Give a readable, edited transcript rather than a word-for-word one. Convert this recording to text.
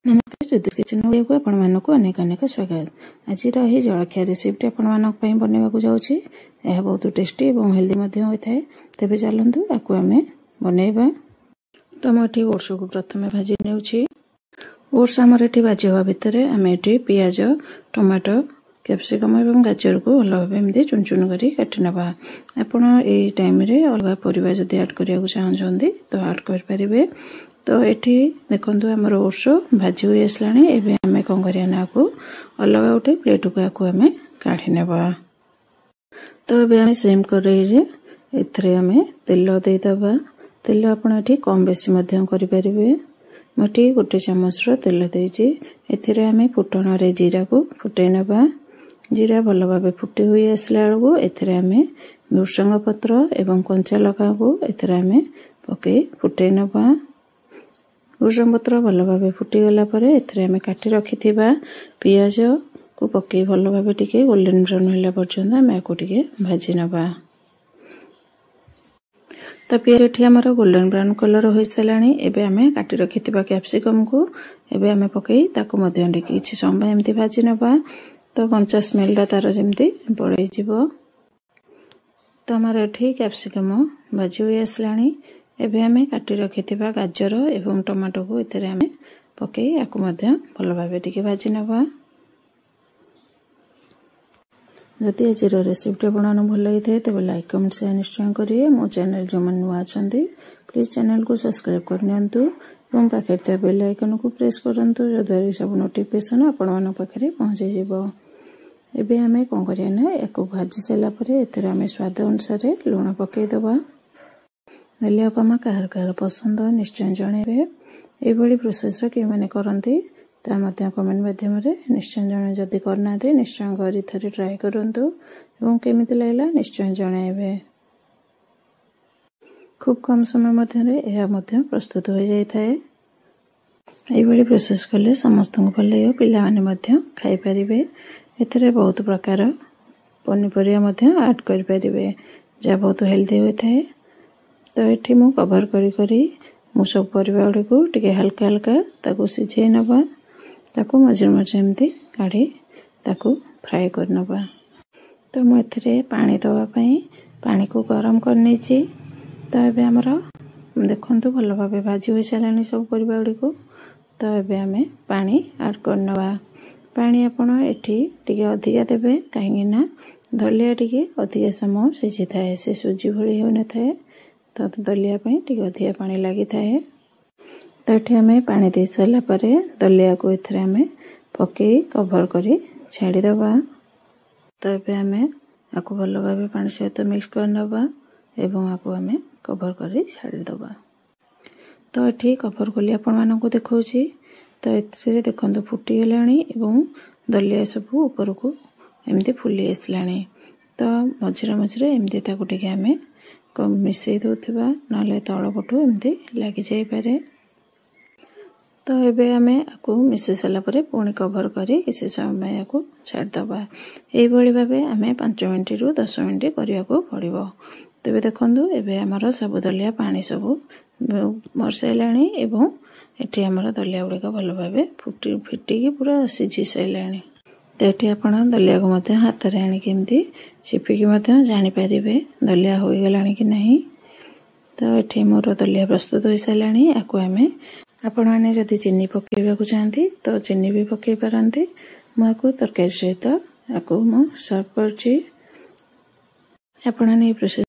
नमस्कार ज्योतिष किचन को आपण मानक अनेक अनेक स्वागत। आज जलखिया रेसिपी आपण मानक बनवाक जाऊँगी। यह बहुत टेस्टी और हेल्दी होता है। तेज चलतु आपको आम बनवा। तो मुझे ओट्स को प्रथम भाजी नेउछि। ओट्स आमर ये भाजी हवा भितर आम ये पियाज टमाटो कैप्सिकम और गाजर को भल भाव एमती चुन चुन कर काटि नवा। आपण ये टाइम रे अलग परिबा जदि ऐड करिया चाहते तो ऐड कर पारिबे। तो ये देखो आमर ओट्स भाजी हुई आसला। एवं आम कौन करना अलग गोटे प्लेट को आम काढ़ी नेबा। तो ये सेम कड़ाई आम तेल देदबा। तेल आपड़ ये कम बेसी करें। मुझे गोटे चामच तेल देती आम फुटण रे जीरा को फुटे नवा। जीरा भल भाव फुटी हुई आसला बेलू आम भृषंग पत्र एवं कंचा लगा को आम पकई फुटे नवा। भृषंग पत्र भल भाव फुटीगला आम काटी रखि पियाज को पकई भल भाव टे गोल्डन ब्राउन होला पर्यंत आम आपको भाजी नवा। तो पियाज ये आमर गोल्डन ब्राउन कलर हो सारा। एवं आम काटी रखि कैप्सिकम को एवं आम पकई किसी समय एमती भाजी नवा। तो कंचा स्मेलटा तार जमी पड़े। तो आमर ये कैप्सिकम भाजी हुई आसला। एवं आम काटी रखि गाजर एवं टमाटो को आम पकई आपको भल भाव टे भाजी नवा। जदि आज रेसिपी आपको भल लगी था तेज लाइक कमेंट शेयर निश्चय करेंगे। मो चैनल जो मैंने नुआ अच्छा प्लीज चैनल को सब्सक्राइब करनी पाखे बेल आइकन को प्रेस करूँ जद्वारा सब नोटिफिकेशन आपण पाखे पहुँची जाव। एवं आम कौन करना या भाजी सारापर आम स्वाद अनुसार लुण पकईदबा। दलिया उपमा कहार कहार पसंद निश्चय जनइबे। ये प्रोसेस कि मैंने करती कमेंट माध्यम निश्चय जन जदि करना निश्चय कर थे ट्राए करूँ केमी लगला निश्चय जनइबे। खूब कम समय मध्य प्रस्तुत हो जाए। ये प्रोसेस कले समस्त को भल लगे पिला माने खाई पारिबे। एथरे बहुत प्रकार पनीपरिया ऐड कर पारिबे जहाँ बहुत हेल्दी होता है। तो ये मु कवर करी सब परिबा गुड़ी को टिके हल्का हल्का ताकू सिझे नबा। ताकू मझे मझे एमती काढ़ी ताकू फ्राए कर नबा। तो मुझे पानी दवापाई पानी को गरम करनी। तो ये आमर देखु भल भाव भाजी हो सारा सब परिबा गुड़ी को। तो ये आम पानी ऐड कर नवा। पानी आपण ये अधिका देवे कहीं दलिया टे अधिका समय सिझी थाए से सुजी भली हो न थाए। तो दलिया अधिका पानी लगी थाए। तो ये आम पानी दे सारा दलिया को आम पकई कभर कर छाड़ीदबा। तो ये आम आपको भल भाव पानी सहित मिक्स कर नवा एवं आपको आम कभर कर छाड़ीदबा। तो ये कभर कली आपण देखा। तो ये देखो फुटीगला दलिया सब ऊपर को एमती फुली आसला। तो मझे मझे एमती आम मिसई दौथिबा ना तल पटू एमती लगी जापे। तो ये आम आपको मिसई सारा पुणी कभर कर किसी समय आपको छाड़दबा। ये भाव आम 5 मिनट रु 10 मिनट करने को पड़ो। तेज देखो ये आमर सब दलिया पानी सब मरसारा। ये आमर दलिया गुड़िक भल भाव फिटिकी पूरा सिझी सारा। तो ये आप दलिया को हाथ में आनिकी चिपिकी जानीपर दलिया हो गला कि नहीं। तो ये मोर दलिया प्रस्तुत हो सारा। आपको आम आपण मैंने जदि चीनी पकईवा चाहती तो चीनी भी पकई पारती। मुझे तरकारी सहित आपको सर्व कर।